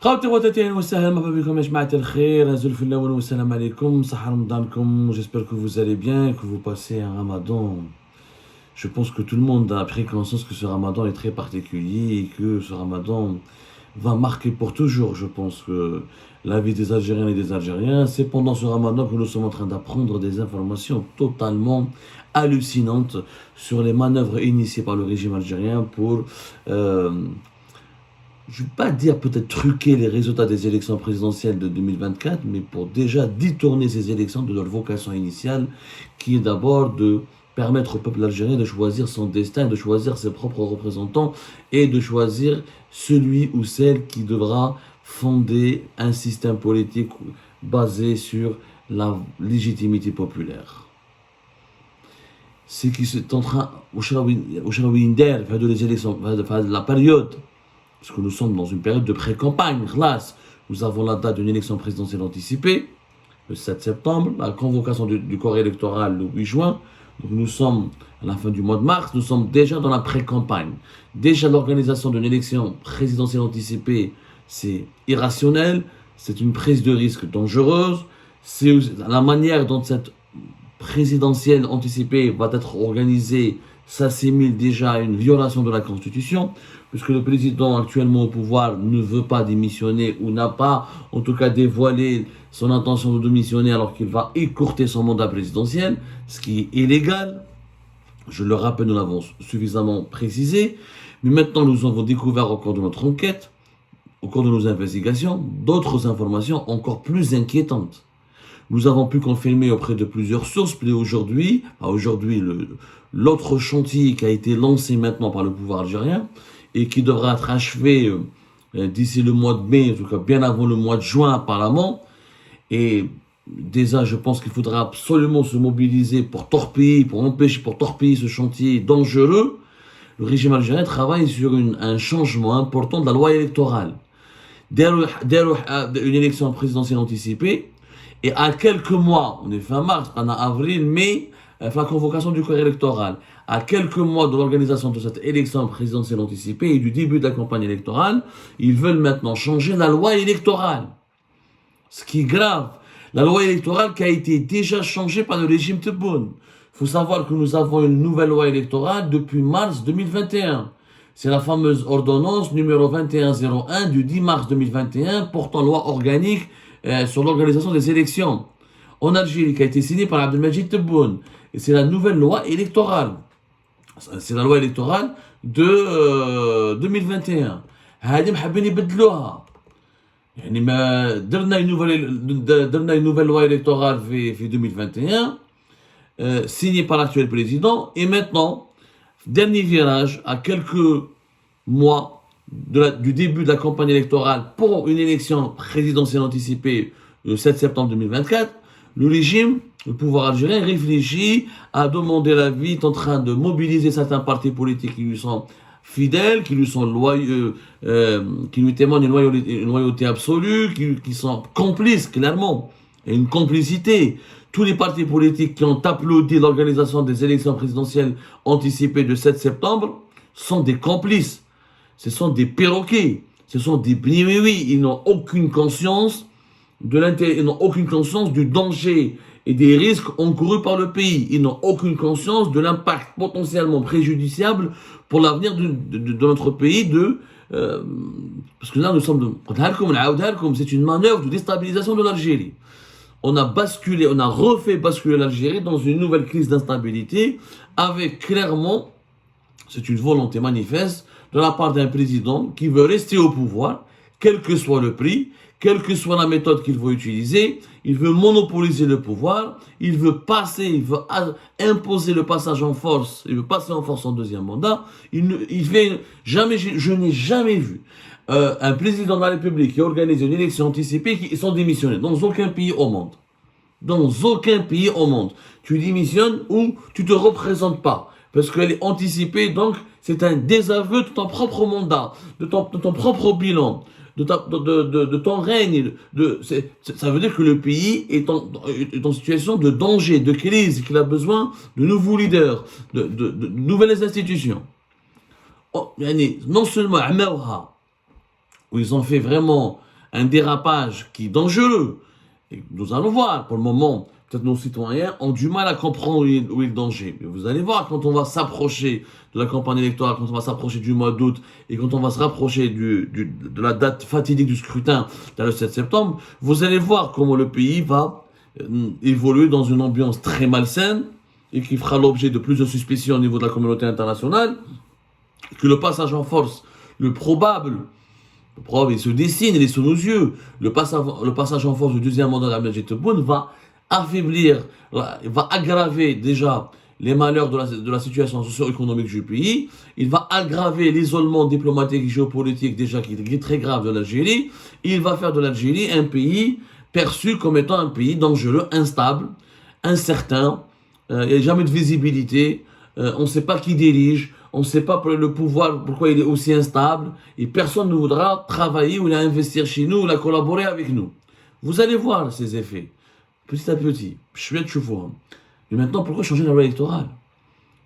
خواتي خواتاتي اهلا وسهلا مرحبا بكم يا جماعة الخير هزوا في الاول والسلام عليكم صحة رمضانكم. J'espère que vous allez bien, que vous passez un ramadan. Je pense que tout le monde a pris conscience que ce ramadan est très particulier et que ce ramadan va marquer pour toujours, je pense, que la vie des Algériens et des Algériens. C'est pendant ce ramadan que nous sommes en train d'apprendre des informations totalement hallucinantes sur les manœuvres initiées par le régime algérien pour je ne vais pas dire peut-être truquer les résultats des élections présidentielles de 2024, mais pour déjà détourner ces élections de leur vocation initiale, qui est d'abord de permettre au peuple algérien de choisir son destin, de choisir ses propres représentants et de choisir celui ou celle qui devra fonder un système politique basé sur la légitimité populaire. Ce qui est en train, les élections, la période, parce que nous sommes dans une période de pré-campagne, nous avons la date d'une élection présidentielle anticipée, le 7 septembre, la convocation du corps électoral le 8 juin, donc nous sommes à la fin du mois de mars, nous sommes déjà dans la pré-campagne. Déjà l'organisation d'une élection présidentielle anticipée, c'est irrationnel, c'est une prise de risque dangereuse, c'est la manière dont cette présidentielle anticipée va être organisée, s'assimile déjà à une violation de la Constitution, puisque le président actuellement au pouvoir ne veut pas démissionner ou n'a pas, en tout cas, dévoilé son intention de démissionner alors qu'il va écourter son mandat présidentiel, ce qui est illégal. Je le rappelle, nous l'avons suffisamment précisé, mais maintenant nous avons découvert au cours de notre enquête, au cours de nos investigations, d'autres informations encore plus inquiétantes. Nous avons pu confirmer auprès de plusieurs sources, puis aujourd'hui, l'autre chantier qui a été lancé maintenant par le pouvoir algérien et qui devra être achevé d'ici le mois de mai, en tout cas bien avant le mois de juin apparemment. Et déjà, je pense qu'il faudra absolument se mobiliser pour torpiller ce chantier dangereux. Le régime algérien travaille sur un changement important de la loi électorale. Une élection présidentielle anticipée. Et à quelques mois, on est fin mars, on a avril, mai, la convocation du corps électoral. À quelques mois de l'organisation de cette élection présidentielle anticipée et du début de la campagne électorale, ils veulent maintenant changer la loi électorale. Ce qui est grave. La loi électorale qui a été déjà changée par le régime Tebboune. Il faut savoir que nous avons une nouvelle loi électorale depuis mars 2021. C'est la fameuse ordonnance numéro 2101 du 10 mars 2021 portant loi organique sur l'organisation des élections en Algérie qui a été signée par Abdelmajid Tebboune. Et c'est la nouvelle loi électorale. C'est la loi électorale de 2021. هذه محبين يبدلوها. يعني ما درنا une nouvelle loi électorale في 2021 signée par l'actuel président et maintenant dernier virage à quelques mois du début de la campagne électorale pour une élection présidentielle anticipée le 7 septembre 2024, le régime, le pouvoir algérien réfléchit à demander l'avis, est en train de mobiliser certains partis politiques qui lui sont fidèles, qui lui sont loyaux, qui lui témoignent une loyauté absolue, qui sont complices clairement, et une complicité. Tous les partis politiques qui ont applaudi l'organisation des élections présidentielles anticipées du 7 septembre sont des complices. Ce sont des perroquets, ce sont des bniwiwi, ils n'ont aucune conscience ils n'ont aucune conscience du danger et des risques encourus par le pays. Ils n'ont aucune conscience de l'impact potentiellement préjudiciable pour l'avenir de notre pays. Parce que là, nous sommes... C'est une manœuvre de déstabilisation de l'Algérie. On a refait basculer l'Algérie dans une nouvelle crise d'instabilité avec clairement, c'est une volonté manifeste de la part d'un président qui veut rester au pouvoir, quel que soit le prix, quelle que soit la méthode qu'il veut utiliser, il veut monopoliser le pouvoir, il veut imposer le passage en force, il veut passer en force en deuxième mandat. Je n'ai jamais vu un président de la République qui organise une élection anticipée qui sont démissionnés dans aucun pays au monde. Dans aucun pays au monde. Tu démissionnes ou tu te représentes pas. Parce qu'elle est anticipée, donc c'est un désaveu de ton propre mandat, de ton propre bilan, de ton règne. Ça veut dire que le pays est en situation de danger, de crise, qu'il a besoin de nouveaux leaders, de nouvelles institutions. Non seulement où ils ont fait vraiment un dérapage qui est dangereux. Et nous allons voir, pour le moment, peut-être nos citoyens ont du mal à comprendre où est le danger. Mais vous allez voir, quand on va s'approcher de la campagne électorale, quand on va s'approcher du mois d'août, et quand on va se rapprocher de la date fatidique du scrutin, dans le 7 septembre, vous allez voir comment le pays va évoluer dans une ambiance très malsaine, et qui fera l'objet de plus de suspicions au niveau de la communauté internationale, que le passage en force, le probable, il se dessine, il est sous nos yeux. Le passage en force du deuxième mandat d'Abdelmadjid Tebboune va affaiblir, va aggraver déjà les malheurs de la situation socio-économique du pays. Il va aggraver l'isolement diplomatique et géopolitique déjà qui est très grave de l'Algérie. Il va faire de l'Algérie un pays perçu comme étant un pays dangereux, instable, incertain. Il n'y a jamais de visibilité. On ne sait pas qui dirige. On ne sait pas le pouvoir, pourquoi il est aussi instable, et personne ne voudra travailler ou investir chez nous, ou collaborer avec nous. Vous allez voir ces effets, petit à petit. Mais maintenant, pourquoi changer la loi électorale?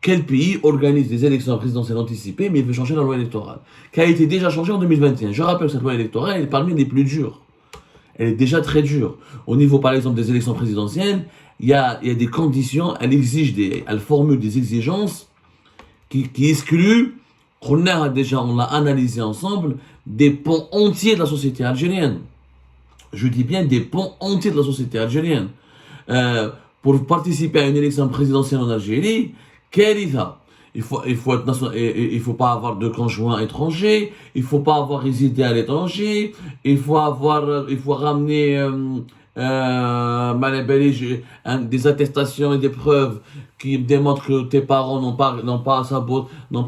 Quel pays organise des élections présidentielles anticipées, mais il veut changer la loi électorale, qui a été déjà changée en 2021? Je rappelle que cette loi électorale, elle est parmi les plus dures. Elle est déjà très dure. Au niveau, par exemple, des élections présidentielles, il y a des conditions, elle formule des exigences qui exclut, on l'a analysé ensemble, des pans entiers de la société algérienne. Je dis bien des pans entiers de la société algérienne. Pour participer à une élection présidentielle en Algérie, quel état? Il faut pas avoir de conjoint étranger, il faut pas avoir résidé à l'étranger, il faut ramener des attestations et des preuves qui démontrent que tes parents n'ont pas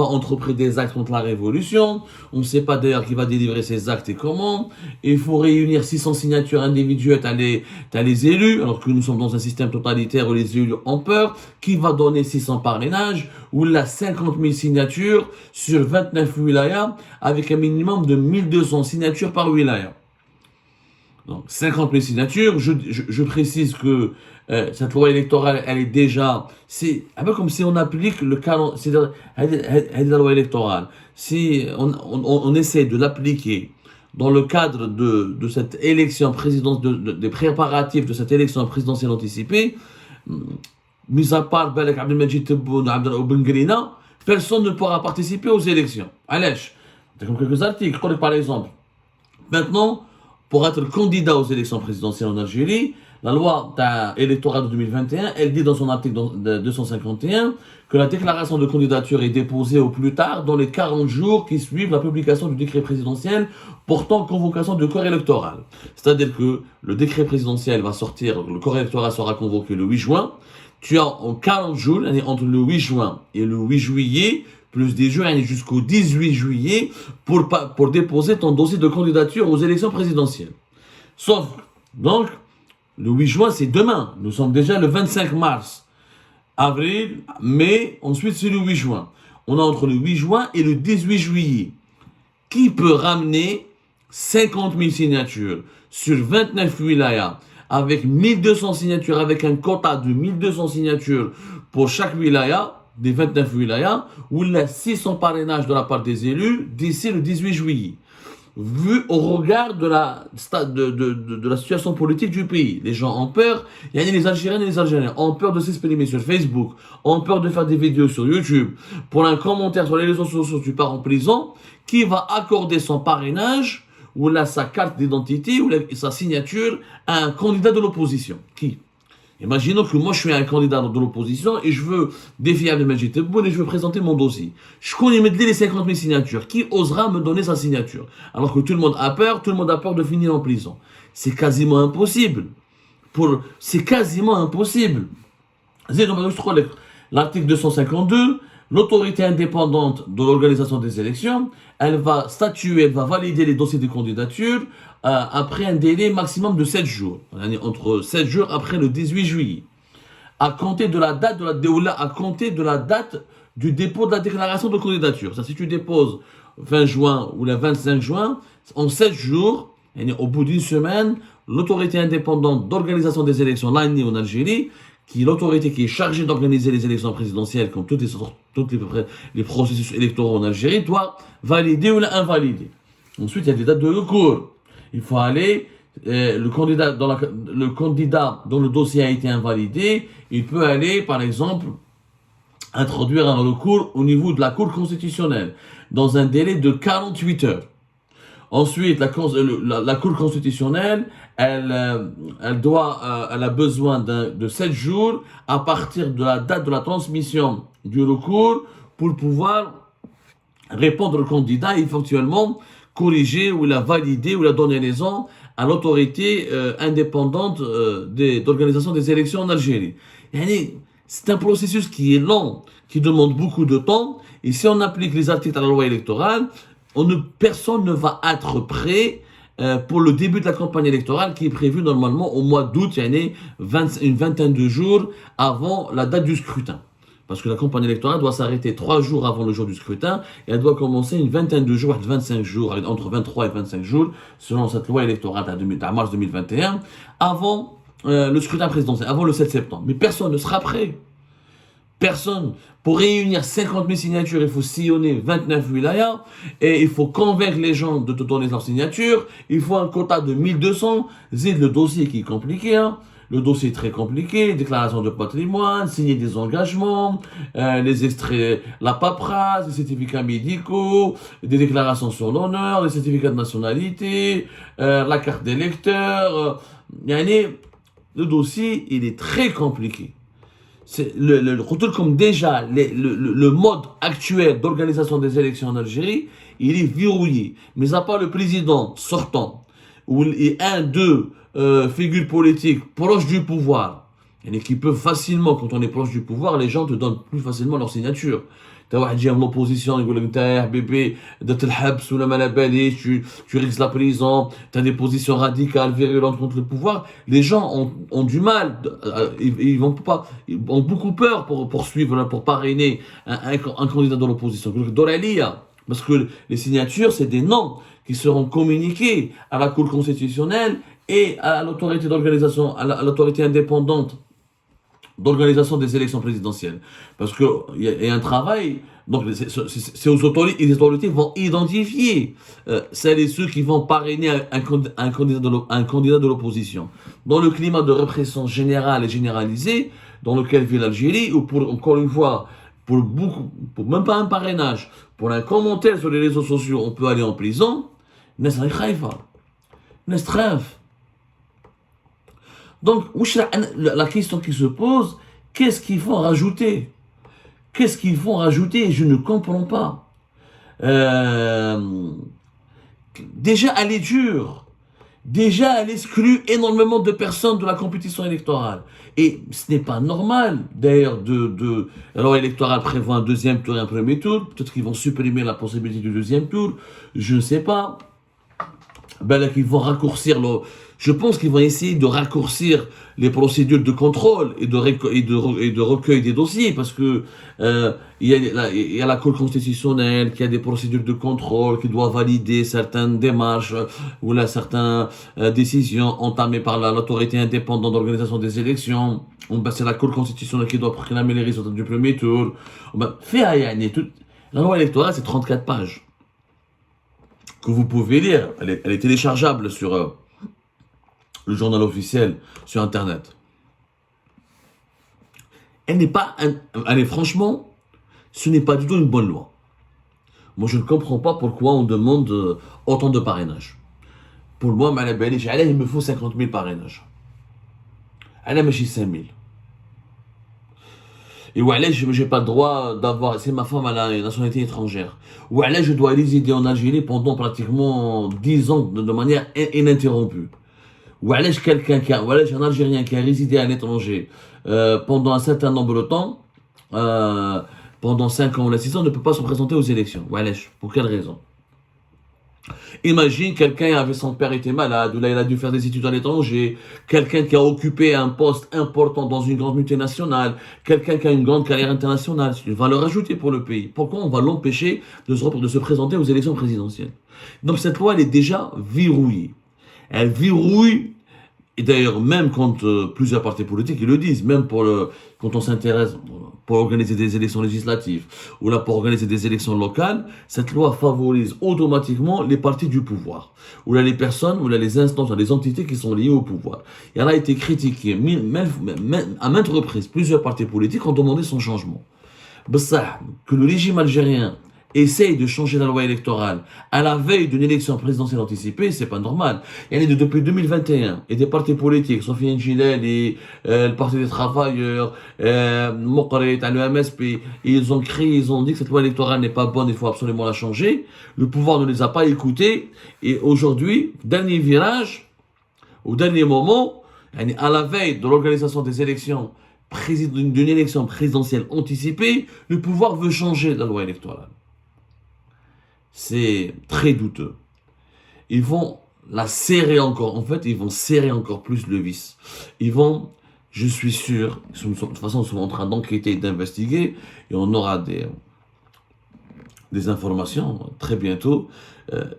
entrepris des actes contre la révolution. On ne sait pas d'ailleurs qui va délivrer ces actes et comment. Il faut réunir 600 signatures individuelles, t'as les élus, alors que nous sommes dans un système totalitaire où les élus ont peur. Qui va donner 600 parrainages? Ou là 50 000 signatures sur 29 wilayas, avec un minimum de 1200 signatures par wilaya. Donc 50 000 signatures, je précise que cette loi électorale, elle est déjà, c'est un peu comme si on applique le calendrier, c'est la loi électorale. Si on essaie de l'appliquer dans le cadre de cette élection présidentielle, des préparatifs de cette élection présidentielle anticipée, mis à part Balak Abdelmadjid Tebboune ou Ben Grina, personne ne pourra participer aux élections. Allez, c'est comme quelques articles, par exemple. Maintenant, pour être candidat aux élections présidentielles en Algérie, la loi électorale de 2021, elle dit dans son article 251 que la déclaration de candidature est déposée au plus tard dans les 40 jours qui suivent la publication du décret présidentiel portant convocation du corps électoral. C'est-à-dire que le décret présidentiel va sortir, le corps électoral sera convoqué le 8 juin. Tu as en 40 jours, entre le 8 juin et le 8 juillet, plus des jours jusqu'au 18 juillet pour déposer ton dossier de candidature aux élections présidentielles. Sauf, donc, le 8 juin, c'est demain. Nous sommes déjà le 25 mars. Avril, mai, ensuite c'est le 8 juin. On a entre le 8 juin et le 18 juillet. Qui peut ramener 50 000 signatures sur 29 wilayas avec 1200 signatures, avec un quota de 1200 signatures pour chaque wilaya, des 29 wilayas, où il y a 600 parrainages de la part des élus d'ici le 18 juillet. Vu au regard de la situation politique du pays. Les gens ont peur, il y a les Algériennes et les Algériens ont peur de s'exprimer sur Facebook, ont peur de faire des vidéos sur YouTube. Pour un commentaire sur les réseaux sociaux, tu pars en prison, qui va accorder son parrainage, ou là sa carte d'identité, ou sa signature à un candidat de l'opposition? Qui? Imaginons que moi je suis un candidat de l'opposition et je veux défier Abdelmadjid Tebboune et je veux présenter mon dossier. Je connais les 50 000 signatures. Qui osera me donner sa signature? Alors que tout le monde a peur de finir en prison. C'est quasiment impossible. C'est quasiment impossible. L'article 252, l'autorité indépendante de l'organisation des élections, elle va statuer, elle va valider les dossiers de candidature après un délai maximum de 7 jours. Entre 7 jours après le 18 juillet. À compter de la date du dépôt de la déclaration de candidature. Ça, si tu déposes 20 juin ou le 25 juin, en 7 jours, au bout d'une semaine, l'autorité indépendante d'organisation des élections, l'ANI en Algérie, qui est l'autorité qui est chargée d'organiser les élections présidentielles, comme tous les processus électoraux en Algérie, doit valider ou invalider. Ensuite, il y a des dates de recours. Il faut aller, le candidat dont le dossier a été invalidé, il peut aller, par exemple, introduire un recours au niveau de la Cour constitutionnelle dans un délai de 48 heures. Ensuite, la Cour constitutionnelle, elle a besoin de 7 jours à partir de la date de la transmission du recours pour pouvoir répondre au candidat et éventuellement corriger ou la valider ou la donner raison à l'autorité indépendante d'organisation des élections en Algérie. C'est un processus qui est lent, qui demande beaucoup de temps, et si on applique les articles à la loi électorale, personne ne va être prêt pour le début de la campagne électorale qui est prévue normalement au mois d'août, une vingtaine de jours avant la date du scrutin. Parce que la campagne électorale doit s'arrêter 3 jours avant le jour du scrutin et elle doit commencer une vingtaine de jours, 25 jours, entre 23 et 25 jours, selon cette loi électorale à mars 2021, avant le scrutin présidentiel, avant le 7 septembre. Mais personne ne sera prêt. Personne. Pour réunir 50 000 signatures, il faut sillonner 29 wilayas et il faut convaincre les gens de te donner leur signature. Il faut un quota de 1200. C'est le dossier qui est compliqué. Le dossier est très compliqué. Déclaration de patrimoine, signer des engagements, les extraits, la paperasse, les certificats médicaux, des déclarations sur l'honneur, les certificats de nationalité, la carte d'électeur. Le dossier, il est très compliqué. Comme déjà le mode actuel d'organisation des élections en Algérie, il est verrouillé. Mais à part le président sortant, et deux figures politiques proches du pouvoir, qui peuvent facilement, quand on est proche du pouvoir, les gens te donnent plus facilement leur signature. T'as واحد جاي en opposition, il dit t'as bébé, d'être الحبس ولا ما باليش, tu risques la prison, t'as des positions radicales, virulentes contre le pouvoir. Les gens ont du mal, ils ont beaucoup peur pour suivre, pour parrainer un candidat de l'opposition. Parce que les signatures, c'est des noms qui seront communiqués à la Cour constitutionnelle et à l'autorité d'organisation, à l'autorité indépendante d'organisation des élections présidentielles. Parce qu'il y a un travail, donc les autorités vont identifier celles et ceux qui vont parrainer un candidat de l'opposition. Dans le climat de répression générale et généralisée dans lequel vit l'Algérie, ou encore une fois, pour même pas un parrainage, pour un commentaire sur les réseaux sociaux, on peut aller en prison, donc, la question qui se pose, qu'est-ce qu'ils vont rajouter? Qu'est-ce qu'ils vont rajouter? Je ne comprends pas. Déjà, elle est dure. Déjà, elle exclut énormément de personnes de la compétition électorale. Et ce n'est pas normal, d'ailleurs, la loi électorale prévoit un deuxième tour et un premier tour. Peut-être qu'ils vont supprimer la possibilité du deuxième tour. Je ne sais pas. Là, qu'ils vont raccourcir je pense qu'ils vont essayer de raccourcir les procédures de contrôle et de recueil des dossiers, parce que il y a la Cour constitutionnelle qui a des procédures de contrôle, qui doit valider certaines démarches ou certaines décisions entamées par l'autorité indépendante d'organisation des élections. C'est la Cour constitutionnelle qui doit proclamer les résultats du premier tour. La loi électorale, c'est 34 pages que vous pouvez lire. Elle est téléchargeable sur le journal officiel sur Internet. Franchement, ce n'est pas du tout une bonne loi. Moi, je ne comprends pas pourquoi on demande autant de parrainage. Pour moi, il me faut 50 000 parrainages. Elle m'a 5 000. Et je n'ai pas le droit d'avoir, c'est ma femme, elle a une nationalité étrangère. Je dois résider en Algérie pendant pratiquement 10 ans de manière ininterrompue. Un Algérien qui a résidé à l'étranger pendant un certain nombre de temps, pendant 5 ans ou 6 ans, ne peut pas se présenter aux élections. Pour quelle raison? Imagine quelqu'un son père était malade, ou là il a dû faire des études à l'étranger, quelqu'un qui a occupé un poste important dans une grande multinationale, quelqu'un qui a une grande carrière internationale, c'est une valeur ajoutée pour le pays. Pourquoi on va l'empêcher de se présenter aux élections présidentielles? Donc cette loi, elle est déjà verrouillée. Elle verrouille, et d'ailleurs même quand plusieurs partis politiques ils le disent, même quand on s'intéresse pour organiser des élections législatives ou là pour organiser des élections locales, cette loi favorise automatiquement les partis du pouvoir, ou là les personnes, ou là les instances, ou les entités qui sont liées au pouvoir. Et elle a été critiquée à maintes reprises. Plusieurs partis politiques ont demandé son changement. Bessah, que le régime algérien essaye de changer la loi électorale à la veille d'une élection présidentielle anticipée, c'est pas normal. Il y a depuis 2021, et des partis politiques, Sofiane Gilel et le Parti des Travailleurs, Mokret, le MSP, ils ont crié, ils ont dit que cette loi électorale n'est pas bonne, il faut absolument la changer. Le pouvoir ne les a pas écoutés, et aujourd'hui, dernier virage, au dernier moment, à la veille de l'organisation des élections, d'une élection présidentielle anticipée, le pouvoir veut changer la loi électorale. C'est très douteux. Ils vont la serrer encore. En fait, ils vont serrer encore plus le vis. Ils vont, je suis sûr, de toute façon, ils sont en train d'enquêter et d'investiguer, et on aura des informations très bientôt.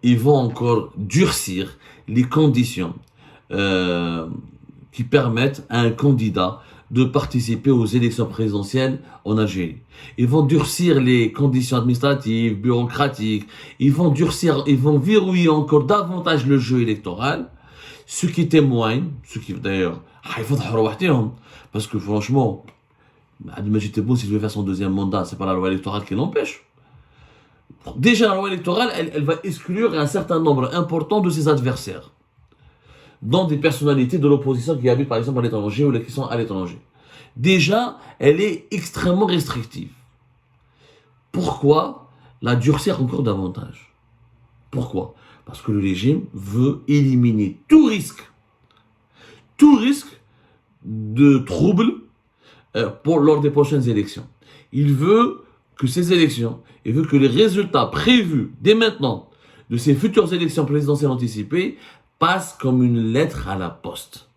Ils vont encore durcir les conditions qui permettent à un candidat de participer aux élections présidentielles en Algérie. Ils vont durcir les conditions administratives, bureaucratiques, ils vont verrouiller encore davantage le jeu électoral, ce qui témoigne, d'ailleurs, parce que franchement, Abdelmajid Tebboune, s'il veut faire son deuxième mandat, c'est pas la loi électorale qui l'empêche. Déjà, la loi électorale, elle va exclure un certain nombre important de ses adversaires, dont des personnalités de l'opposition qui habitent par exemple à l'étranger ou qui sont à l'étranger. Déjà, elle est extrêmement restrictive. Pourquoi la durcir encore davantage? Pourquoi? Parce que le régime veut éliminer tout risque de trouble lors des prochaines élections. Il veut que ces élections, il veut que les résultats prévus dès maintenant de ces futures élections présidentielles anticipées passe comme une lettre à la poste.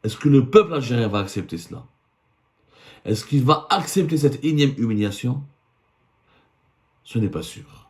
Est-ce que le peuple algérien va accepter cela? Est-ce qu'il va accepter cette énième humiliation? Ce n'est pas sûr.